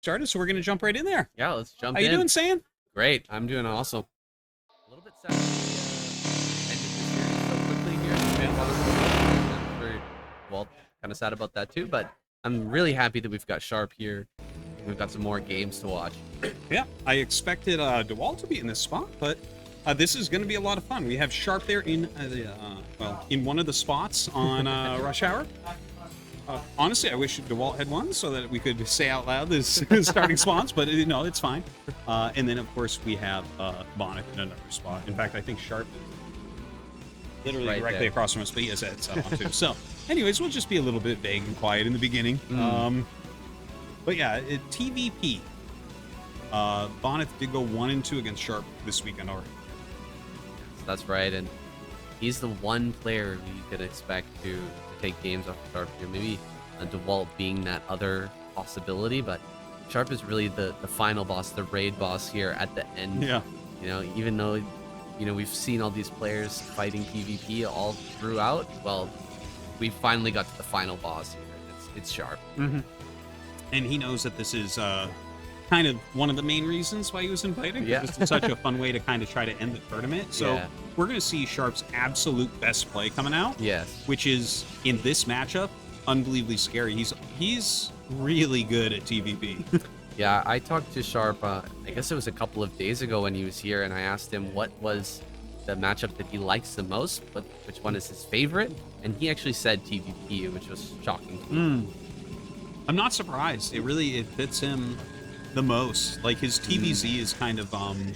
started, so we're going to jump right in there. Yeah, let's jump in. in. How you doing, Saiyan? Great. I'm doing awesome. A little bit sad we ended the series so quickly here. Yeah. Well, kind of sad about that too, but I'm really happy that we've got Sharp here. We've got some more games to watch. Yeah, I expected Dawid to be in this spot, but this is going to be a lot of fun. We have Sharp there in in one of the spots on Rush Hour. Honestly, I wish Dawid had won so that we could say out loud this starting spots, but no, it's fine. And then, of course, we have Bonyth in another spot. In fact, I think Sharp is literally right directly there across from us, but he has that set on too. So, anyways, we'll just be a little bit vague and quiet in the beginning. But yeah, TVP. Bonyth did go 1-2 against Sharp this weekend already. That's right, and he's the one player you could expect to take games off of Sharp here. Maybe Dawid being that other possibility, but Sharp is really the final boss, the raid boss here at the end. Yeah. You know, even though, you know, we've seen all these players fighting PvP all throughout, well, we finally got to the final boss here. It's Sharp. And he knows that this is kind of one of the main reasons why he was invited. Yeah. It's such a fun way to kind of try to end the tournament. So Yeah. we're going to see Sharp's absolute best play coming out. Yes. Which is, in this matchup, unbelievably scary. He's really good at TVP. Yeah, I talked to Sharp, I guess it was a couple of days ago when he was here, and I asked him what was the matchup that he likes the most, which one is his favorite, and he actually said TVP, which was shocking to me. I'm not surprised. It fits him the most. Like, his TVZ is kind of, I don't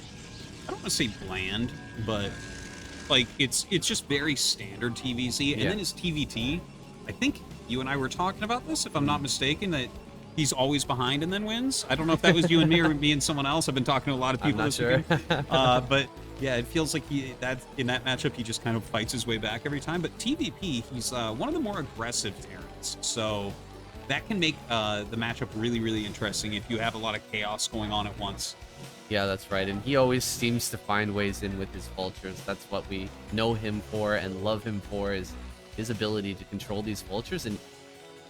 want to say bland, but like it's just very standard TVZ. And then his TVT, I think you and I were talking about this, if I'm not mistaken, that he's always behind and then wins. I don't know if that was you and me or me and someone else. I've been talking to a lot of people this weekend. But yeah, it feels like in that matchup, he just kind of fights his way back every time. But TVP, he's one of the more aggressive Terrans. So that can make the matchup really, really interesting if you have a lot of chaos going on at once. Yeah, that's right. And he always seems to find ways in with his vultures. That's what we know him for and love him for, is his ability to control these vultures. And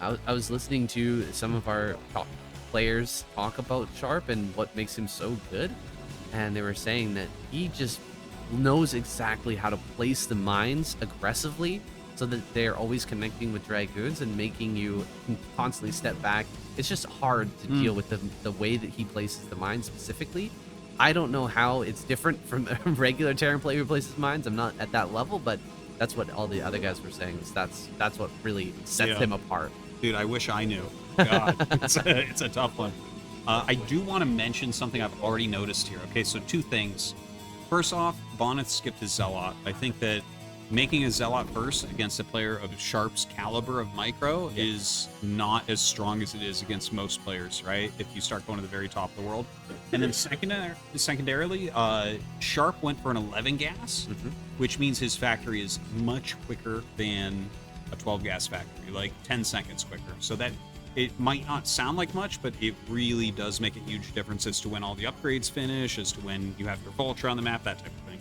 I was listening to some of our top players talk about Sharp and what makes him so good. And they were saying that he just knows exactly how to place the mines aggressively so that they're always connecting with Dragoons and making you constantly step back. It's just hard to deal with the way that he places the mines specifically. I don't know how it's different from a regular Terran player who places mines. I'm not at that level, but that's what all the other guys were saying. Is that's what really sets him apart. Dude, I wish I knew. God, it's a tough one. I do want to mention something I've already noticed here. Okay, so two things. First off, Bonyth skipped his Zealot. I think that making a Zealot first against a player of Sharp's caliber of micro is not as strong as it is against most players, right? If you start going to the very top of the world. And then secondarily, Sharp went for an 11 gas, which means his factory is much quicker than a 12 gas factory, like 10 seconds quicker. So that it might not sound like much, but it really does make a huge difference as to when all the upgrades finish, as to when you have your vulture on the map, that type of thing.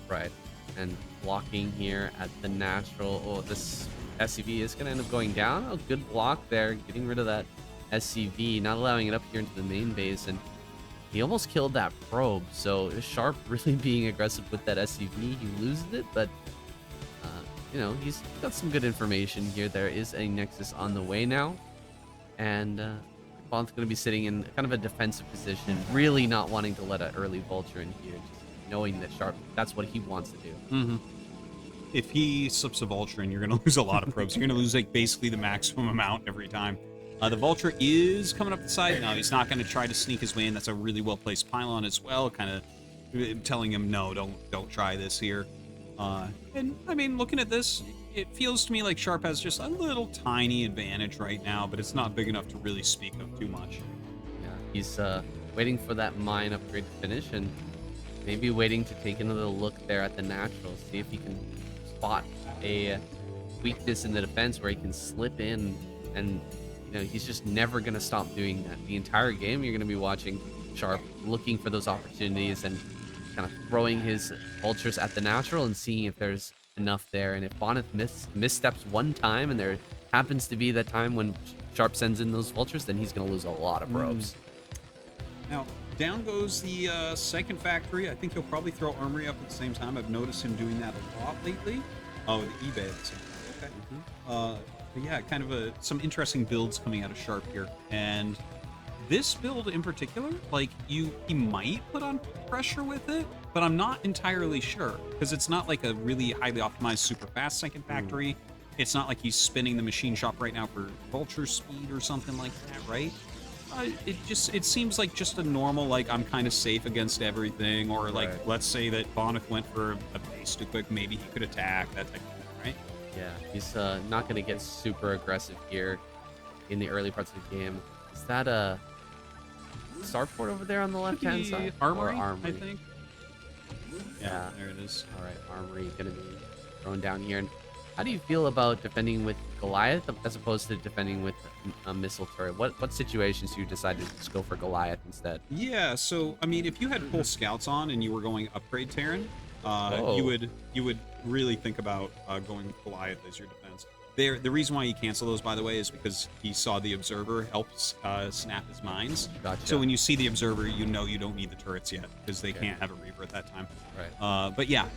Right. And blocking here at the natural. Oh, this SCV is going to end up going down. Oh, good block there. Getting rid of that SCV, not allowing it up here into the main base. And he almost killed that probe. So Sharp really being aggressive with that SCV. He loses it, but you know, he's got some good information here. There is a Nexus on the way now. And Bonyth's going to be sitting in kind of a defensive position, really not wanting to let an early vulture in here, just knowing that Sharp, that's what he wants to do. If he slips a vulture in, you're going to lose a lot of probes. You're going to lose like basically the maximum amount every time. The vulture is coming up the side. No, he's not going to try to sneak his way in. That's a really well-placed pylon as well, kind of telling him, no, don't try this here. And I mean, looking at this, it feels to me like Sharp has just a little tiny advantage right now, but it's not big enough to really speak of too much. Yeah, he's waiting for that mine upgrade to finish and maybe waiting to take another look there at the natural, see if he can spot a weakness in the defense where he can slip in. And you know, he's just never going to stop doing that. The entire game, you're going to be watching Sharp looking for those opportunities and kind of throwing his vultures at the natural and seeing if there's enough there. And if Bonyth missteps one time and there happens to be that time when Sharp sends in those vultures, then he's going to lose a lot of probes. Now, down goes the second factory. I think he'll probably throw armory up at the same time. I've noticed him doing that a lot lately. Oh, the eBay at the same time. Okay. But yeah, kind of some interesting builds coming out of Sharp here. And this build in particular, like he might put on pressure with it, but I'm not entirely sure because it's not like a really highly optimized super fast second factory. It's not like he's spinning the machine shop right now for vulture speed or something like that, right? It seems like just a normal, like, I'm kind of safe against everything, or like, Right. let's say that Bonyth went for a base too quick, maybe he could attack, that type of thing, right? Yeah, he's not going to get super aggressive here in the early parts of the game. Is that a starport over there on the left-hand The side? Armory, Or armory? I think. Yeah, there it is. All right, armory going to be thrown down here. And how do you feel about defending with Goliath as opposed to defending with a missile turret? What situations you decided to just go for Goliath instead? Yeah, so I mean, if you had full scouts on and you were going upgrade Terran, Oh. you would really think about going with Goliath as your defense. The reason why he canceled those, by the way, is because he saw the observer helps snap his mines. Gotcha. So when you see the observer, you know you don't need the turrets yet because they Okay. can't have a reaver at that time. Right. But yeah,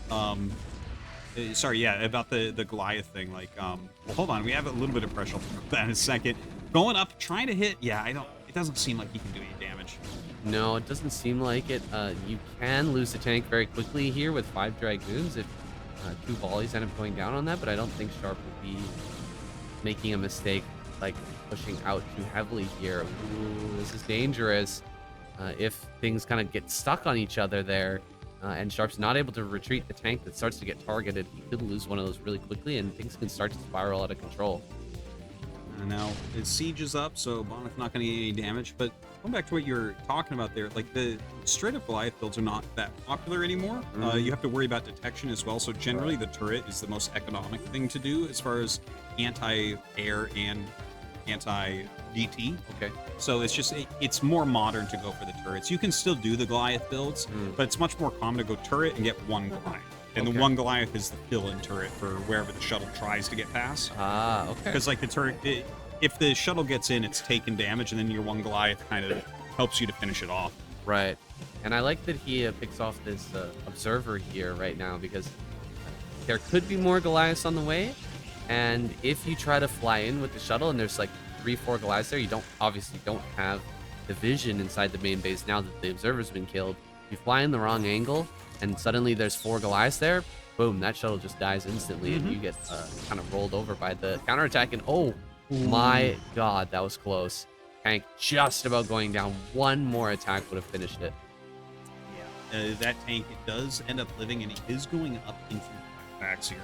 sorry, yeah, about the Goliath thing. Like, well, hold on, we have a little bit of pressure. I'll talk about that in a second. Going up, trying to hit. Yeah, it doesn't seem like he can do any damage. No, it doesn't seem like it. You can lose the tank very quickly here with 5 Dragoons if 2 volleys end up going down on that, but I don't think Sharp would be making a mistake like pushing out too heavily here. Ooh, this is dangerous. If things kind of get stuck on each other there, and Sharp's not able to retreat the tank that starts to get targeted, he could lose one of those really quickly, and things can start to spiral out of control. Now, his siege is up, so Bonyth not going to get any damage. But going back to what you're talking about there, like the straight-up Goliath builds are not that popular anymore. You have to worry about detection as well. So generally, the turret is the most economic thing to do as far as anti-air and anti-DT. Okay. So it's just it's more modern to go for the turrets. You can still do the Goliath builds, but it's much more common to go turret and get one Goliath. And Okay. the one Goliath is the fill-in turret for wherever the shuttle tries to get past. Ah, okay. Because like the turret, if the shuttle gets in, it's taking damage, and then your one Goliath kind of helps you to finish it off. Right. And I like that he picks off this observer here right now, because there could be more Goliaths on the way. And if you try to fly in with the shuttle and there's like 3-4 Goliaths there, you obviously don't have the vision inside the main base now that the observer's been killed. You fly in the wrong angle and suddenly there's 4 Goliaths there, boom, that shuttle just dies instantly and you get kind of rolled over by the counterattack. And oh my god, that was close. Tank just about going down. One more attack would have finished it. Yeah. That tank, it does end up living, and it is going up into backs here.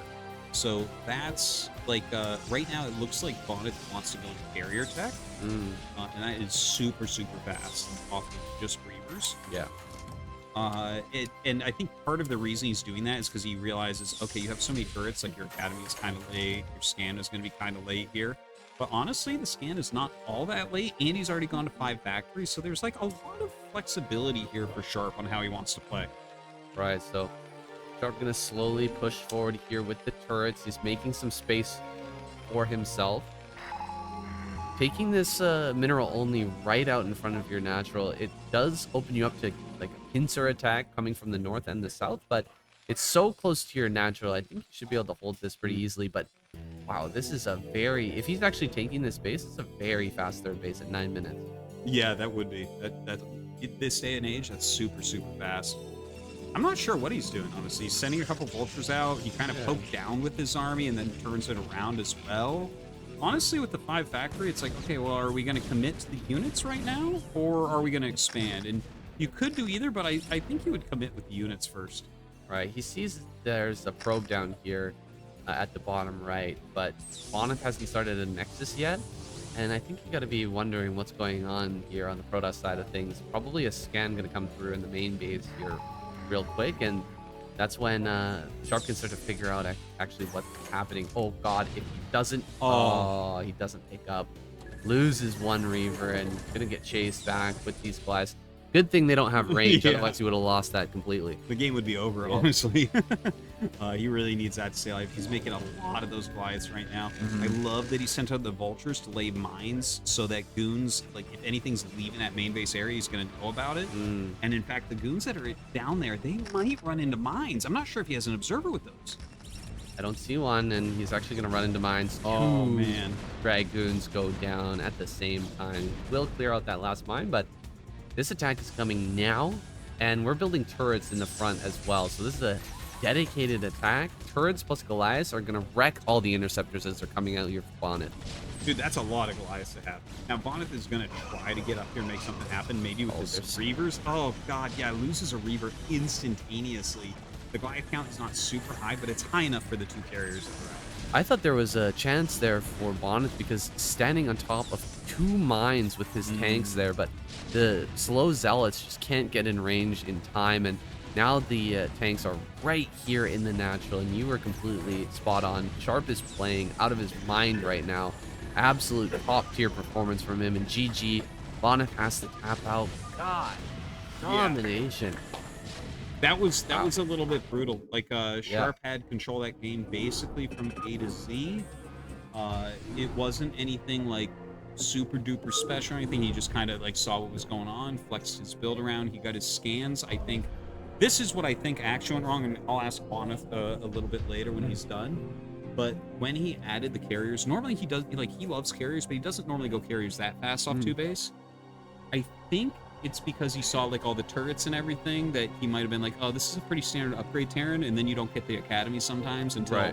So that's like right now it looks like Bonyth wants to go into carrier tech, and that is super fast off of just reavers. Yeah. And I think part of the reason he's doing that is because he realizes, okay, you have so many turrets, like your academy is kind of late, your scan is going to be kind of late here. But honestly, the scan is not all that late, and he's already gone to 5 factories, so there's like a lot of flexibility here for Sharp on how he wants to play. Right, so Sharp gonna slowly push forward here with the turrets. He's making some space for himself. Taking this mineral only right out in front of your natural, it does open you up to like a pincer attack coming from the north and the south, but it's so close to your natural, I think you should be able to hold this pretty easily. But wow, this is a very, if he's actually taking this base, it's a very fast third base at 9 minutes. Yeah, that would be. That this day and age, that's super fast. I'm not sure what he's doing, honestly. He's sending a couple vultures out. He kind of poked down with his army and then turns it around as well. Honestly, with the 5 factory, it's like, okay, well, are we going to commit to the units right now, or are we going to expand? And you could do either, but I think you would commit with the units first. Right, he sees there's a probe down here at the bottom right, but Bonyth hasn't started a Nexus yet, and I think you got to be wondering what's going on here on the Protoss side of things. Probably a scan going to come through in the main base here real quick, and that's when Sharp can start to figure out actually what's happening. Oh god, if he doesn't, he doesn't pick up, loses one Reaver and gonna get chased back with these Goliaths. Good thing they don't have range, Yeah. otherwise he would have lost that completely. The game would be over, Yeah. honestly. He really needs that to stay alive. He's making a lot of those Goliaths right now. I love that he sent out the vultures to lay mines so that goons, like if anything's leaving that main base area, he's going to know about it. And in fact, the goons that are down there, they might run into mines. I'm not sure if he has an observer with those. I don't see one, and he's actually going to run into mines. Oh, man. Dragoons go down at the same time. Will clear out that last mine, but this attack is coming now, and we're building turrets in the front as well. So this is a dedicated attack. Turrets plus Goliaths are going to wreck all the interceptors as they're coming out here for Bonyth. Dude, that's a lot of Goliaths to have. Now, Bonyth is going to try to get up here and make something happen, maybe with his Reavers. Oh, God, yeah, loses a Reaver instantaneously. The Goliath count is not super high, but it's high enough for the two carriers that are out. I thought there was a chance there for Bonyth because standing on top of 2 mines with his tanks there, but the slow zealots just can't get in range in time, and now the tanks are right here in the natural, and you were completely spot on. Sharp is playing out of his mind right now. Absolute top tier performance from him, and GG. Bonyth has to tap out. God, domination. That was a little bit brutal. Like Sharp had control that game basically from A to Z. It wasn't anything like super duper special or anything. He just kind of like saw what was going on, flexed his build around. He got his scans. I think this is what I think actually went wrong, and I'll ask Bonyth a little bit later when he's done. But when he added the carriers, normally he does he loves carriers, but he doesn't normally go carriers that fast off 2 base. I think it's because he saw like all the turrets and everything that he might have been like, oh, this is a pretty standard upgrade Terran, and then you don't get the academy sometimes until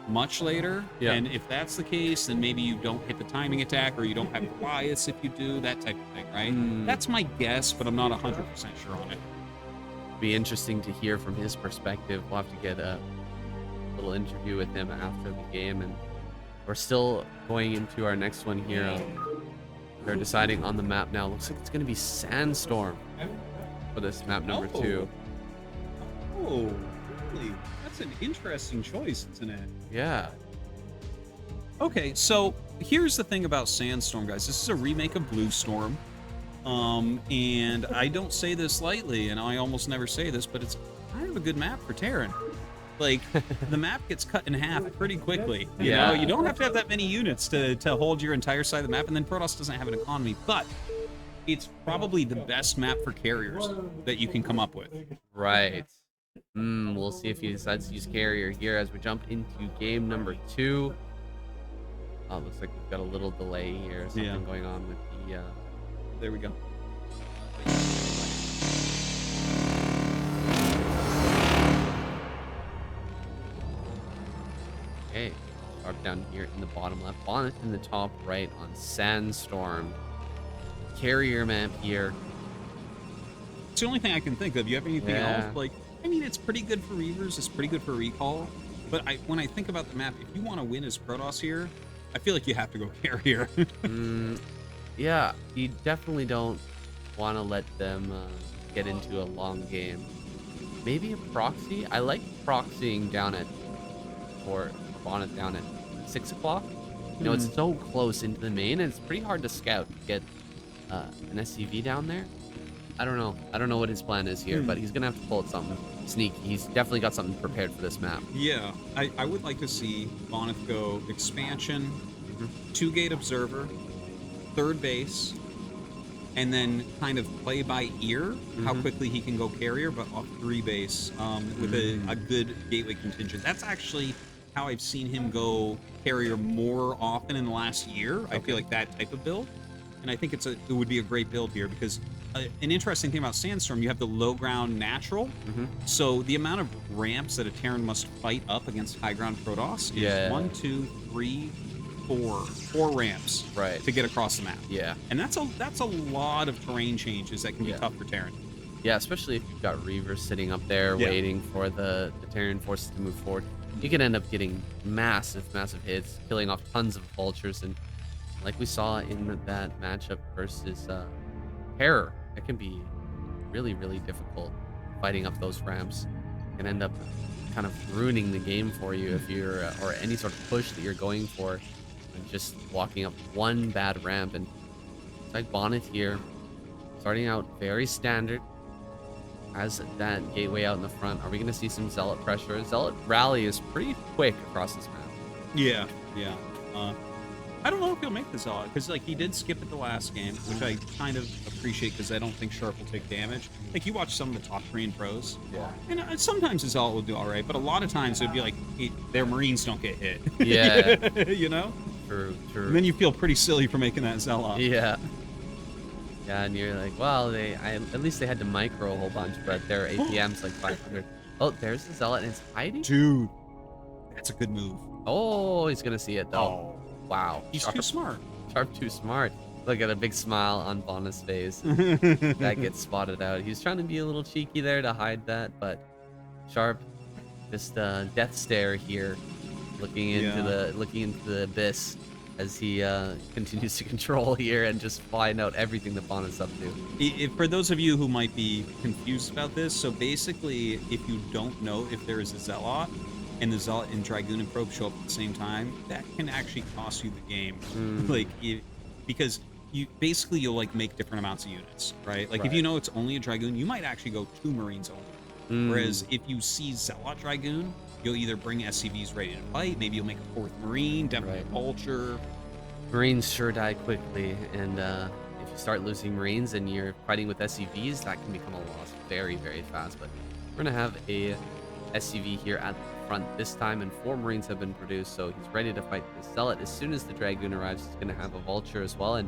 much later. And if that's the case, then maybe you don't hit the timing attack, or you don't have Goliaths if you do, that type of thing, right? That's my guess, but I'm not 100% sure on it. Be interesting to hear from his perspective. We'll have to get a little interview with him after the game, and we're still going into our next one here. They're deciding on the map now. Looks like it's going to be Sandstorm for this map number 2. Oh, really? That's an interesting choice, isn't it? Yeah. Okay, so here's the thing about Sandstorm, guys. This is a remake of Blue Storm. And I don't say this lightly, and I almost never say this, but it's kind of a good map for Terran. Like, the map gets cut in half pretty quickly. You know, you don't have to have that many units to hold your entire side of the map, and then Protoss doesn't have an economy, but it's probably the best map for carriers that you can come up with. Right. We'll see if he decides to use carrier here as we jump into game number 2. Oh, looks like we've got a little delay here. Something going on with the... There we go. Okay, Sharp down here in the bottom left, Bonyth in the top right on Sandstorm. Carrier map here. It's the only thing I can think of. You have anything else? Like, I mean, it's pretty good for Reavers. It's pretty good for recall. But when I think about the map, if you want to win as Protoss here, I feel like you have to go carrier. Yeah, you definitely don't want to let them get into a long game. Maybe a proxy? I like proxying down at, or Bonyth down at 6 o'clock. You know, it's so close into the main, and it's pretty hard to scout. Get an SCV down there. I don't know. I don't know what his plan is here, but he's going to have to pull it something sneaky. He's definitely got something prepared for this map. Yeah, I would like to see Bonyth go expansion, 2-gate observer, 3rd base, and then kind of play by ear how quickly he can go carrier, but off 3 base with a good gateway contingent. That's actually how I've seen him go carrier more often in the last year. I feel like that type of build, and I think it would be a great build here because an interesting thing about Sandstorm, you have the low ground natural, so the amount of ramps that a Terran must fight up against high ground Protoss is 1, 2, 3, 4 ramps to get across the map. And that's a lot of terrain changes that can be tough for Terran. Yeah, especially if you've got Reavers sitting up there waiting for the Terran forces to move forward. You can end up getting massive hits, killing off tons of vultures, and like we saw in that matchup versus Terror, it can be really difficult fighting up those ramps. It can end up kind of ruining the game for you if you're or any sort of push that you're going for, and just walking up one bad ramp. And it's like Bonyth here, Starting out very standard. Has that gateway out in the front. Are we going to see some Zealot pressure? Zealot rally is pretty quick across this map. Yeah, yeah. I don't know if he'll make the Zealot, because like he did skip it the last game, which I kind of appreciate because I don't think Sharp will take damage. Like you watch some of the top Korean pros, and sometimes the Zealot will do all right, but a lot of times it would be like their Marines don't get hit. Yeah. You know? True, true. And then you feel pretty silly for making that Zealot. Yeah. Yeah, and you're like, well, at least they had to micro a whole bunch, but their APM's like 500. Oh, there's the Zealot, and it's hiding? Dude, that's a good move. Oh, he's going to see it, though. Oh. Wow. He's too smart. Sharp too smart. Look at a big smile on Bonyth's face. That gets spotted out. He's trying to be a little cheeky there to hide that, but Sharp, just death stare here, looking into the abyss as he continues to control here and just find out everything that Bonyth's up to. For those of you who might be confused about this, so basically, if you don't know if there is a Zealot, and the Zealot and Dragoon and Probe show up at the same time, that can actually cost you the game. Because you'll like make different amounts of units, right? Like if you know it's only a Dragoon, you might actually go 2 Marines only. Whereas if you see Zealot Dragoon, you'll either bring SCVs ready to fight, maybe you'll make a 4th Marine, definitely a Vulture. Marines sure die quickly, and if you start losing Marines and you're fighting with SCVs, that can become a loss very, very fast. But we're gonna have a SCV here at the front this time, and 4 Marines have been produced, so he's ready to fight the Zealot. As soon as the Dragoon arrives, he's going to have a Vulture as well, and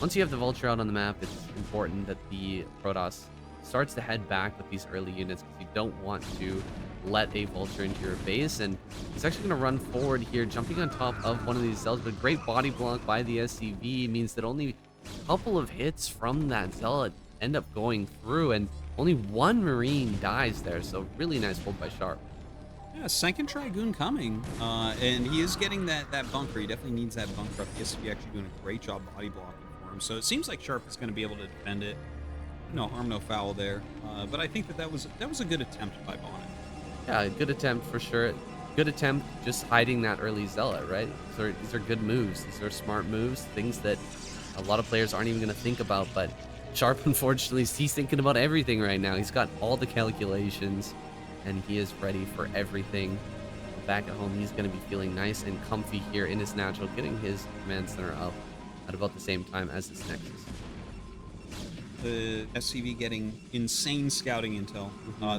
once you have the Vulture out on the map, it's important that the Protoss starts to head back with these early units, because you don't want to let a Vulture into your base, and he's actually going to run forward here, jumping on top of one of these Zealots, but great body block by the SCV means that only a couple of hits from that Zealot end up going through, and only 1 Marine dies there, so really nice hold by Sharp. Yeah, 2nd Dragoon coming, and he is getting that bunker. He definitely needs that bunker up. The SCV actually doing a great job body blocking for him. So it seems like Sharp is going to be able to defend it. No harm, no foul there. But I think that was a good attempt by Bonyth. Yeah, good attempt for sure. Good attempt just hiding that early Zealot, right? These are good moves. These are smart moves, things that a lot of players aren't even going to think about. But Sharp, unfortunately, he's thinking about everything right now. He's got all the calculations, and he is ready for everything. Back at home, he's going to be feeling nice and comfy here in his natural, getting his command center up at about the same time as his Nexus. The SCV getting insane scouting intel.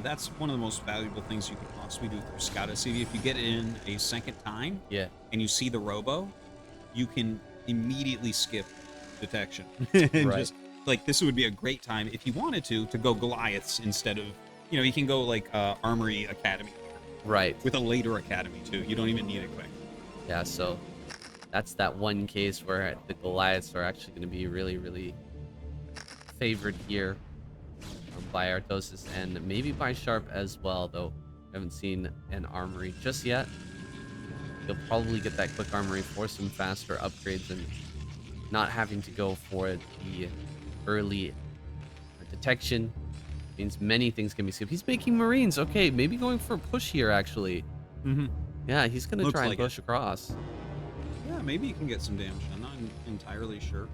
That's one of the most valuable things you can possibly do through Scout SCV. If you get it in a 2nd time, and you see the Robo, you can immediately skip detection. And just, like, this would be a great time, if you wanted to go Goliaths instead of, you can go like Armory Academy. Right. With a later Academy, too. You don't even need it quick. Yeah, so that's that one case where the Goliaths are actually going to be really, really favored here by Artosis and maybe by Sharp as well, though I haven't seen an Armory just yet. You'll probably get that quick Armory for some faster upgrades and not having to go for the early detection. Means many things can be skipped. He's making Marines. Okay, maybe going for a push here, actually. Yeah, he's going to try and push across. Yeah, maybe you can get some damage. I'm not entirely sure.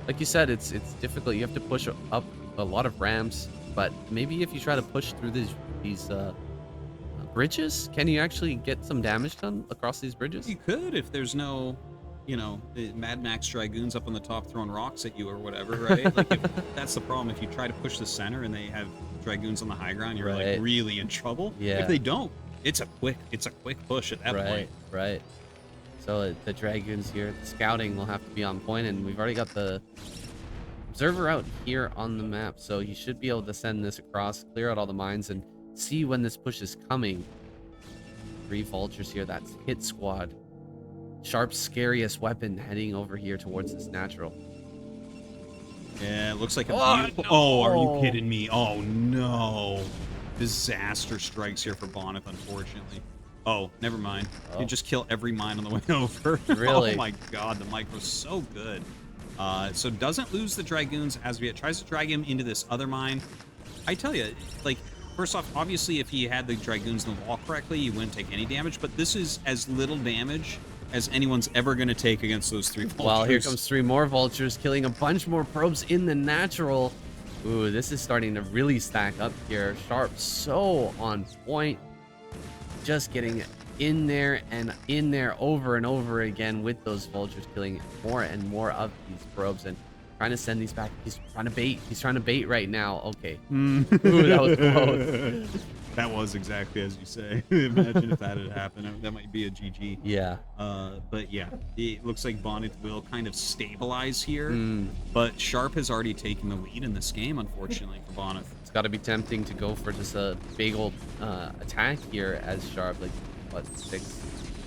Like you said, it's difficult. You have to push up a lot of ramps, but maybe if you try to push through these bridges, can you actually get some damage done across these bridges? You could if there's no... Mad Max Dragoons up on the top throwing rocks at you or whatever, right? Like, that's the problem. If you try to push the center and they have Dragoons on the high ground, you're like really in trouble. Yeah. If they don't, it's a quick push at that point. Right. So the Dragoons here, the scouting will have to be on point, and we've already got the observer out here on the map, so he should be able to send this across, clear out all the mines, and see when this push is coming. 3 Vultures here. That's hit squad. Sharp's scariest weapon heading over here towards this natural. Yeah, it looks like a beautiful... Oh, are you kidding me? Oh, no. Disaster strikes here for Bonyth, unfortunately. Oh, never mind. You just kill every mine on the way over. Really? Oh, my God. The micro's so good. So doesn't lose the Dragoons as of yet. Tries to drag him into this other mine. I tell you, like... First off, obviously, if he had the Dragoons in the wall correctly, you wouldn't take any damage, but this is as little damage as anyone's ever going to take against those 3 vultures. Well, here comes 3 more vultures, killing a bunch more probes in the natural. Ooh, this is starting to really stack up here. Sharp so on point. Just getting in there and in there over and over again with those vultures, killing more and more of these probes and trying to send these back. He's trying to bait. He's trying to bait right now. Okay. Ooh, that was close. That was exactly as you say. Imagine if that had happened. That might be a GG. Yeah. But yeah, it looks like Bonyth will kind of stabilize here. But Sharp has already taken the lead in this game, unfortunately, for Bonyth. It's got to be tempting to go for just a big old attack here as Sharp, like, what, 6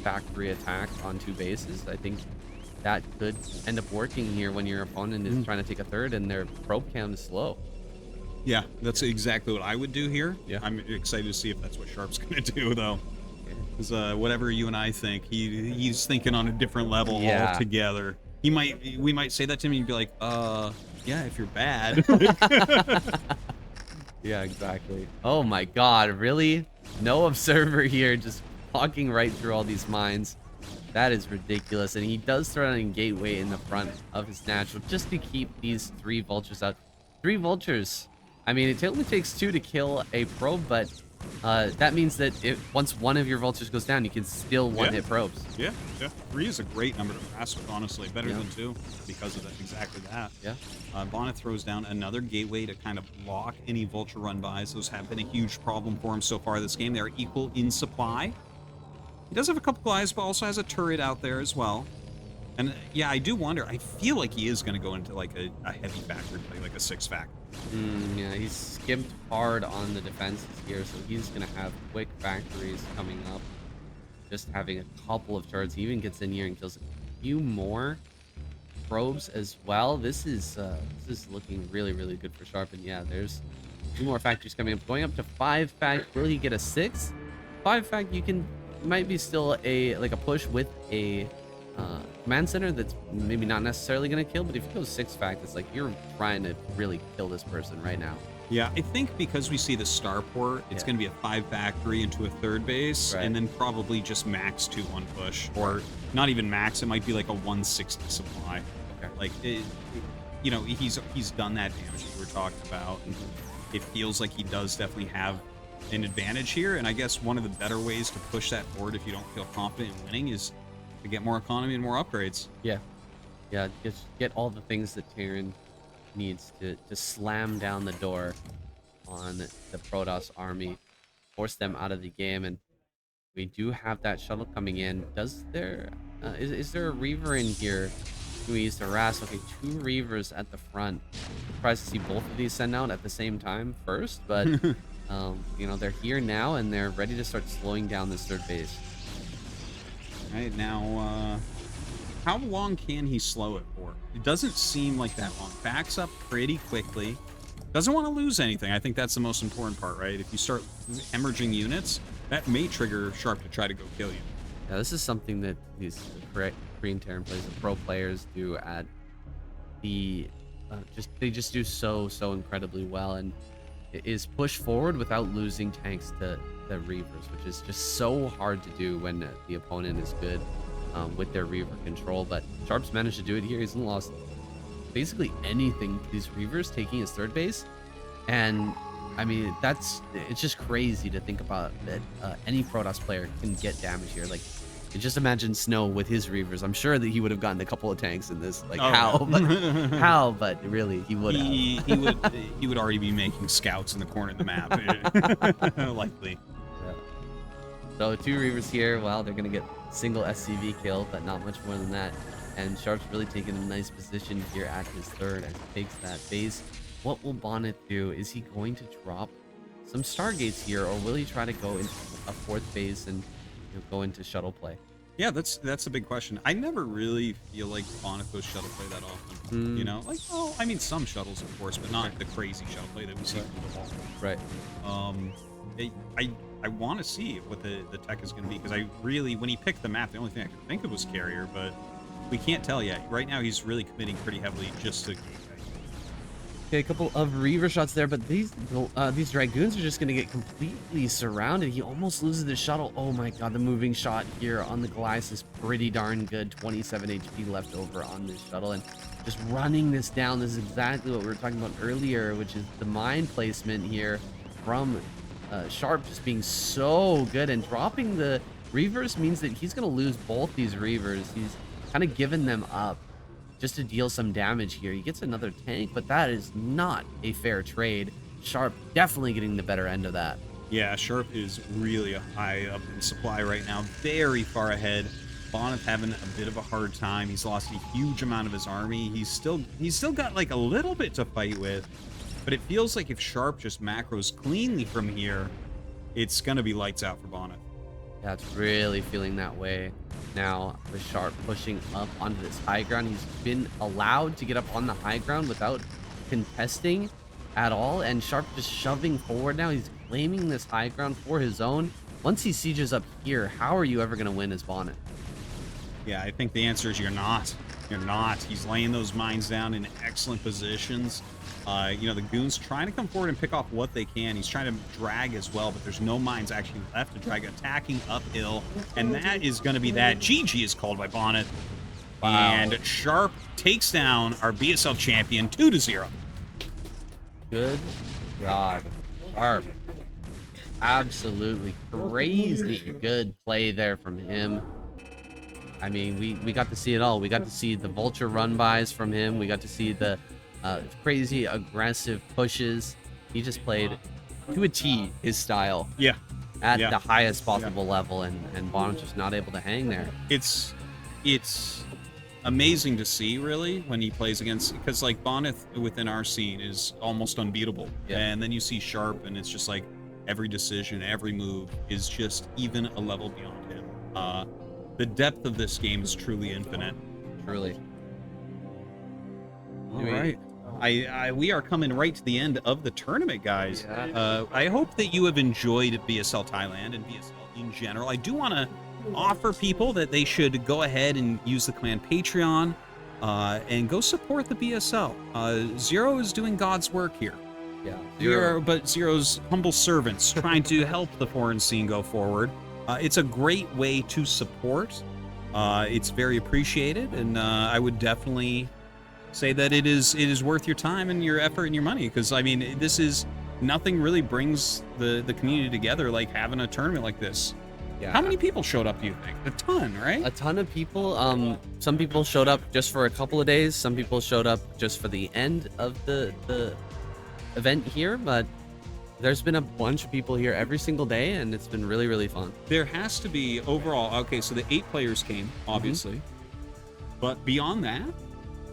factory attack on 2 bases. I think that could end up working here when your opponent is trying to take a third and their probe count is slow. Yeah, that's exactly what I would do here. Yeah. I'm excited to see if that's what Sharp's going to do, though. Because whatever you and I think, he's thinking on a different level altogether. We might say that to him and he'd be like, yeah, if you're bad. Yeah, exactly. Oh my god, really? No observer here, just walking right through all these mines. That is ridiculous. And he does throw in gateway in the front of his natural just to keep these 3 vultures out. 3 vultures. I mean, it only takes 2 to kill a probe, but that means that once one of your vultures goes down, you can still one-hit probes. Yeah. 3 is a great number to pass with, honestly. Better than 2 because of that, exactly that. Yeah. Bonyth throws down another gateway to kind of block any vulture run-bys. Those have been a huge problem for him so far this game. They are equal in supply. He does have a couple guys, but also has a turret out there as well. And yeah, I do wonder. I feel like he is going to go into like a heavy factory play, like a 6 factory. Yeah, he's skimped hard on the defenses here, so he's going to have quick factories coming up. Just having a couple of turrets. He even gets in here and kills a few more probes as well. This is looking really, really good for Sharp. And yeah, there's 2 more factories coming up. Going up to 5 fact. Will he get a 6th? 5 fact, might be still a push with a command center that's maybe not necessarily going to kill, but if you go 6 fact, it's like you're trying to really kill this person right now. Yeah, I think because we see the starport, it's going to be a 5 factory into a 3rd base, and then probably just max 2-1 push, or not even max. It might be like a 160 supply. Okay. Like you know, he's done that damage that we were talking about, and it feels like he does definitely have an advantage here. And I guess one of the better ways to push that forward if you don't feel confident in winning is to get more economy and more upgrades. Yeah, just get all the things that Terran needs to slam down the door on the Protoss army, force them out of the game. And we do have that shuttle coming in. Is there a Reaver in here who needs to harass? Okay, 2 Reavers at the front. Surprised to see both of these send out at the same time first, but you know, they're here now and they're ready to start slowing down this 3rd base. All right, now how long can he slow it for? It doesn't seem like that long. Backs up pretty quickly. Doesn't want to lose anything. I think that's the most important part, right? If you start hemorrhaging units, that may trigger Sharp to try to go kill you. Yeah, this is something that these Korean Terran players, the pro players, do at the they just do so incredibly well, and it is push forward without losing tanks to the Reavers, which is just so hard to do when the opponent is good with their Reaver control. But Sharp's managed to do it here. He hasn't lost basically anything to these Reavers taking his 3rd base, and I mean, it's just crazy to think about that any Protoss player can get damage here. Like, just imagine Snow with his Reavers. I'm sure that he would have gotten a couple of tanks in this. Like, how? But really, he would have. He would already be making scouts in the corner of the map. Likely. Yeah. So 2 Reavers here. Well, they're going to get single SCV kill, but not much more than that. And Sharp's really taking a nice position here at his 3rd as he takes that base. What will Bonyth do? Is he going to drop some Stargates here, or will he try to go into a 4th base and go into shuttle play? Yeah, that's a big question. I never really feel like Bonyth goes shuttle play that often. You know, like, oh, I mean, some shuttles, of course, but not the crazy shuttle play that we see from the wall. Right. I want to see what the tech is going to be, because I really, when he picked the map, the only thing I could think of was carrier, but we can't tell yet. Right now, he's really committing pretty heavily just to gateway. Okay, a couple of Reaver shots there, but these Dragoons are just going to get completely surrounded. He almost loses the shuttle. Oh my god, the moving shot here on the Goliath is pretty darn good. 27 HP left over on this shuttle, and just running this down. This is exactly what we were talking about earlier, which is the mine placement here from Sharp just being so good, and dropping the Reavers means that he's going to lose both these Reavers. He's kind of given them up just to deal some damage here. He gets another tank, but that is not a fair trade. Sharp definitely getting the better end of that. Yeah, Sharp is really high up in supply right now, very far ahead. Bonyth having a bit of a hard time. He's lost a huge amount of his army. He's still got like a little bit to fight with, but it feels like if Sharp just macros cleanly from here, it's gonna be lights out for Bonyth. Yeah, it's really feeling that way now, with Sharp pushing up onto this high ground. He's been allowed to get up on the high ground without contesting at all, and Sharp just shoving forward now. He's claiming this high ground for his own. Once he sieges up here, how are you ever going to win as Bonyth? Yeah, I think the answer is you're not. You're not. He's laying those mines down in excellent positions. You know, the Goons trying to come forward and pick off what they can. He's trying to drag as well, but there's no mines actually left to drag, attacking uphill. And that is going to be that. GG is called by Bonyth. Wow. And Sharp takes down our BSL champion 2-0. Good God. Sharp. Absolutely crazy good play there from him. I mean, we got to see it all. We got to see the vulture run-bys from him. We got to see the crazy aggressive pushes. He just played to a T his style. Yeah. At the highest possible level, and Bonyth just not able to hang there. It's amazing to see, really, when he plays against, because like Bonyth within our scene is almost unbeatable. Yeah. And then you see Sharp, and it's just like every decision, every move is just even a level beyond him. The depth of this game is truly infinite. Truly. All right. We are coming right to the end of the tournament, guys. Yeah. I hope that you have enjoyed BSL Thailand and BSL in general. I do want to offer people that they should go ahead and use the clan Patreon and go support the BSL. Zero is doing God's work here. Yeah. But Zero's humble servants trying to help the foreign scene go forward. It's a great way to support. It's very appreciated, and I would definitely say that it is worth your time and your effort and your money, because I mean, this is nothing really brings the community together like having a tournament like this. Yeah. How many people showed up, do you think? A ton, right? A ton of people. Some people showed up just for a couple of days. Some people showed up just for the end of the event here, but there's been a bunch of people here every single day, and it's been really, really fun. There has to be overall, okay, so the 8 players came, obviously, but beyond that,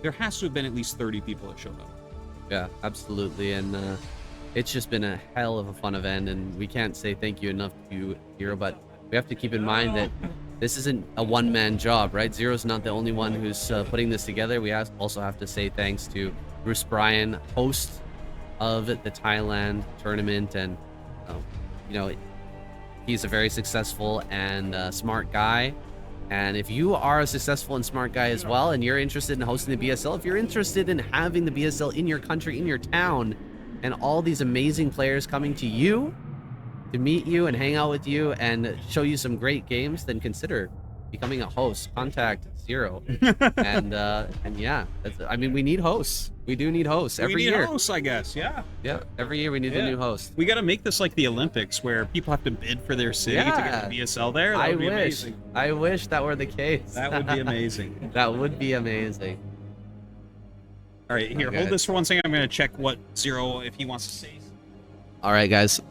there has to have been at least 30 people that showed up. Yeah, absolutely, and it's just been a hell of a fun event, and we can't say thank you enough to Zero, but we have to keep in mind that this isn't a one-man job, right? Zero's not the only one who's putting this together. We also have to say thanks to Bruce Bryan, host of the Thailand tournament, and you know, he's a very successful and smart guy. And if you are a successful and smart guy as well, and you're interested in hosting the BSL, if you're interested in having the BSL in your country, in your town, and all these amazing players coming to you to meet you and hang out with you and show you some great games, then consider becoming a host. Contact Zero. and yeah, I mean, we need hosts. We do need hosts every year. We need hosts, I guess. Yeah. Yeah. Every year we need a new host. We got to make this like the Olympics, where people have to bid for their city to get the BSL there. That would be amazing. I wish that were the case. That would be amazing. That would be amazing. All right, here, hold this for 1 second. I'm going to check what Zero, if he wants to say. All right, guys.